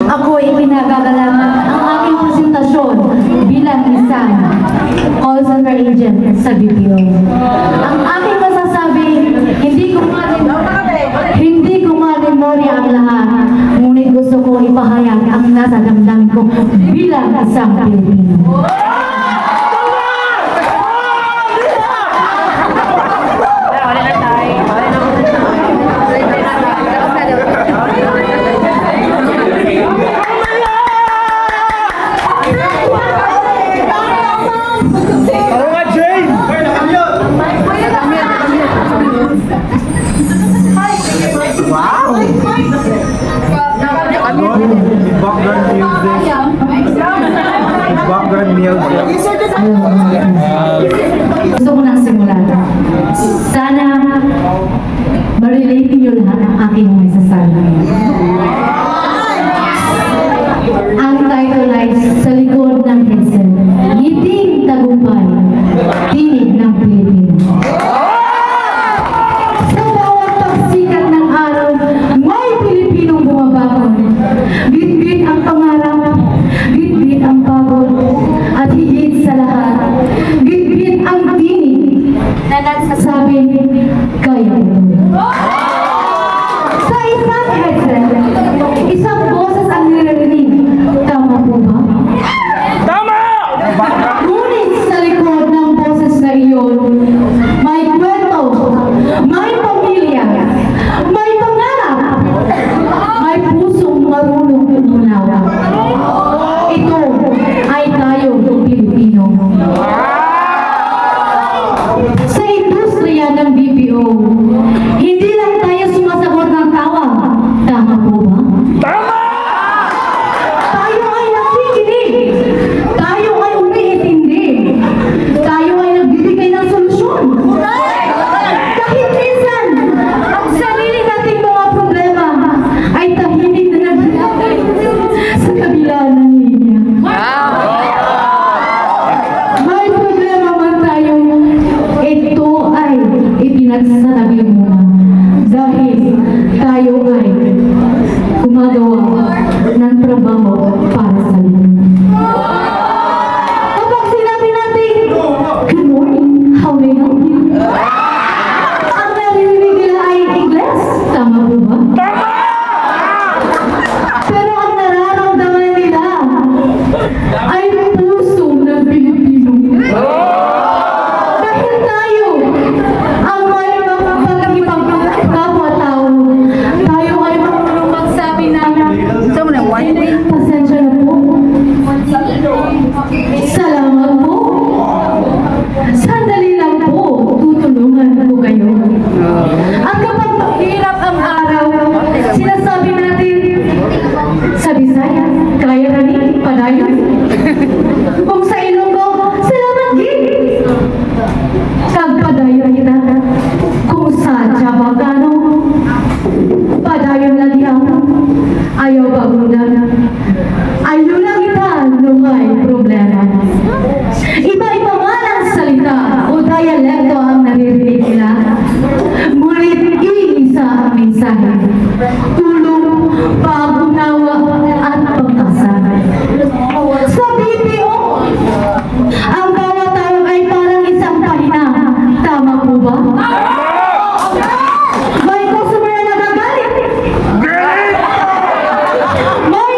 Ako ay pinagagalangan ang aking presentasyon bilang isang call center agent sa BPO. Ang aking masasabi, hindi ko malimorya ang lahat, ngunit gusto ko ipahayag ang nasa damdamin ko bilang isang Pilipino. Background music. Gusto ko nang simulan. Sana ma-relate niyo lahat ang aking may sasabi. Ang title ay Sa Likod ng Headset, Ngiting Tagumpay, Tinig ng Pilipino. Sa bawat pagsikat ng araw, may Pilipinong bumabangon. Bitbit ang pangarap, bitbit ang pagod, at higit sa lahat, bitbit ang tinig na nagsasabi, kaya mo. Sa isang headset, isang boses ang niririnig. Tama po ba? Tama! Ngunit sa likod ng boses na iyon, may kwento, may pamilya, may pangarap, may pusong marunong umunawa. Ito ay tayo, Pilipino. Sa industriya ng BPO, hindi lang tayo sumasagot ng tawa. Tama po ba? Tama! Tayo ay nakikinig. Tayo ay umiintindi. Tayo ay nagbibigay ng solusyon. Kahit minsan, ang sarili nating mga problema ay tahimik na naghihintay sa kabila ng linya. May problema man tayo, ito ay ipinagsatabi muna. Dahil tayo ay gumagawa ng trabaho para sa linya. Kapag sinabi natin, good morning, how may I help you? Ang naririnig nila ay Ingles. Tama po ba? Pero ang nararamdaman nila ay puso ng Pilipino. Dahil tayo ang may pagkakipagkapwa-tao, tayo ay marunong magsabi na pasensya na po. Salamat po. Sandali lang po, tutulungan ko kayo. At kapag mahirap ang araw, sinasabi natin, sa Bisaya, kaya na ni padayon. Kung sa Ilonggo, salamat din. Kagpadayon kita. Kung sa Chabacano, padayon na diyan. Ayaw bagundan. Ayaw lang kita nung may problema. Iba-iba man ang salita o dialekto ang naririnig nila. Ngunit iisa ang mensahe. Tulong, pag-unawa at pagkasama. Sa BPO, ang bawat tao ay parang isang pahina. Tama po ba? May customer na nagagalit. May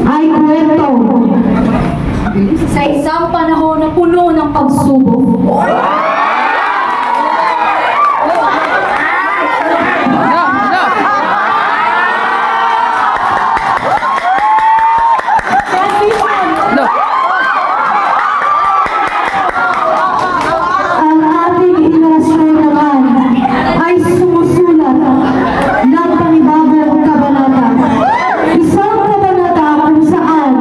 ay kwento sa isang panahon na puno ng pagsubok. Ang ating henerasyon naman ay sumusulat ng panibagong kabanata. Isang kabanata kung saan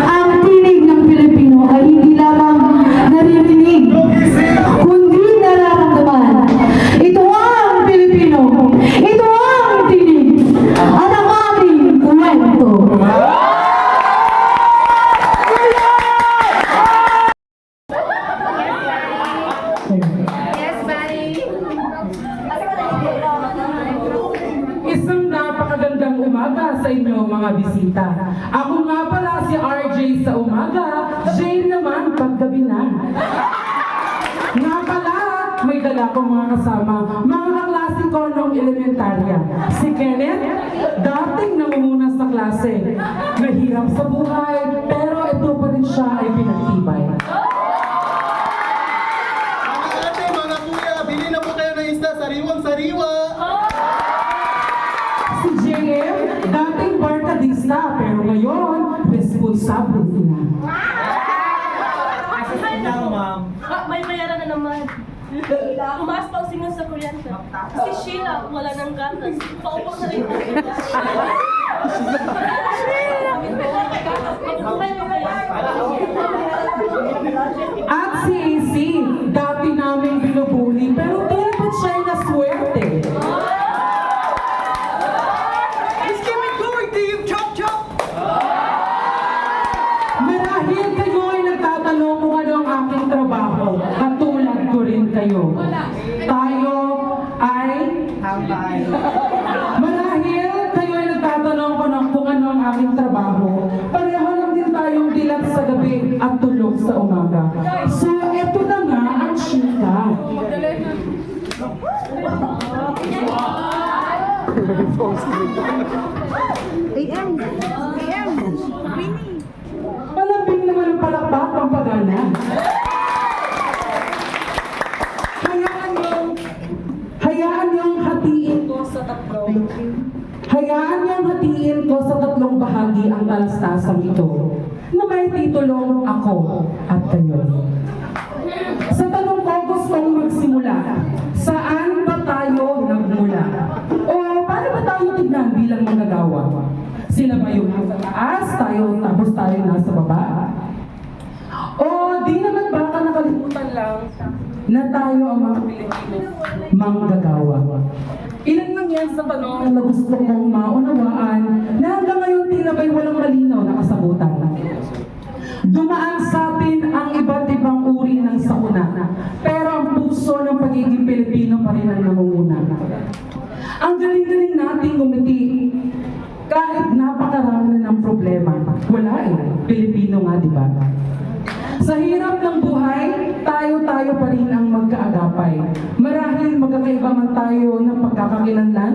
ang tinig ng Pilipino ay hindi lamang naririnig, kundi nararamdaman. Ito ang Pilipino, ito ang tinig, at ang ating kwento. Isang napakagandang umaga sa inyo mga bisita. Ako nga pala si RJ sa umaga, Jane naman paggabi na. Nga pala, may dala kong mga kasama, mga kaklase ko nung elementarya. Si Kenneth, dating nangunguna sa klase. Mahirap sa buhay, pero ito pa rin siya ay pinagtibay. Mga ate, mga kuya, bili na po kayo ng isda, sariwang-sariwa! Si JM, dating barkadista, pero ngayon, responsable na. May bayaran na naman. Umaas pa ang singon sa kuryente. Si Sheila, wala nang gatas. Paupo na rin. At si AC, dati namin binubuli, pero tinipat siya yung naswerte. Marahil kayo ay nagtatanong kung ano ang aking trabaho. Katulad ko rin kayo. Tayo ay... Marahil kayo ay nagtatanong kung ano ang aking trabaho. Pareho lang din tayong dilat sa gabi at tulog sa umaga. So, eto na nga ang chika. Malambing naman ang palakpak ang pagana. Hayaan niyong hatiin ko sa tatlong. Hayaan niyong hatiin ko sa tatlong bahagi ang talastasang ito na may titulong Ako at Kayo. Sa tanong ko gustong magsimula, saan ba tayo nagmula? O paano ba tayo tignan bilang manggagawa? Sila ba yung nasa taas, tapos tayo nasa baba? O di naman baka nakalimutan lang na tayo ang mga Pilipino manggagawa? Ilan lang yan sa tanong na gusto kong maunawaan na hanggang ngayon tila ba'y walang malinaw na kasagutan. Dumaan sa atin ang iba't ibang uri ng sakuna, pero ang puso ng pagiging Pilipino pa rin ang namumuna. Ang galing-galing nating ngumiti, kahit napakarami na ng problema. Wala Pilipino nga, di ba? Sa hirap ng buhay, tayo-tayo pa rin ang magkaagapay. Marahil magkakaiba man tayo ng pagkakakilanlan,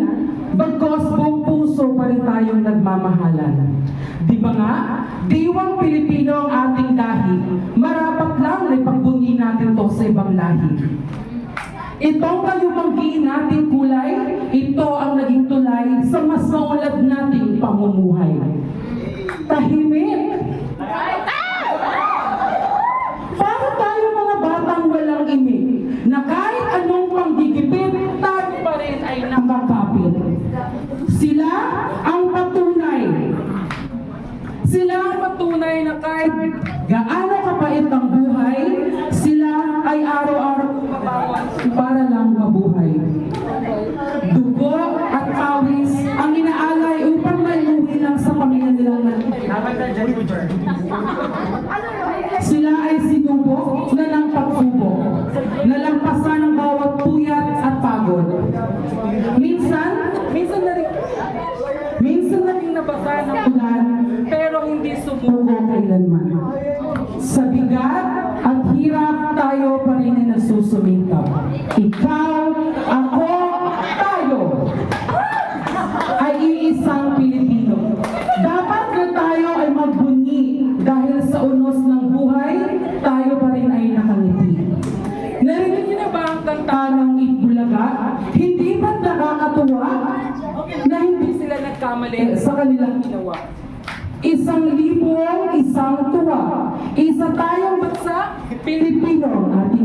bagkos buong puso pa rin tayong nagmamahalan. Di ba nga? Diwang Pilipino ang ating lahi. Marapat lang na ipagbunyi natin to sa ibang lahi. Itong kayumanggiin nating kulay, ito ang naging tulay sa mas maulad nating pamumuhay. Tahimik! Para tayo mga batang walang imik, na kahit anong panggigipit, tayo pa rin ay nakakapit. Sila ang patunay. Sila ang patunay na kahit gaano kapait ang buhay, sila ay araw-araw kumabawas para lang mabuhay. Dugo at pawis ang inaalay upang maiuwi lang sa pamilya nilang sila ay sinubok na ng pagsubok, nalampasan ang bawat puyat at pagod. Minsan na rin nabasa ng ulan, pero hindi sumuko kailanman. Sa bigat at hirap tayo pa rin sa kanilang ginawa. 1,000 isang tuwa. Isa tayong bansa, Pilipino ang ating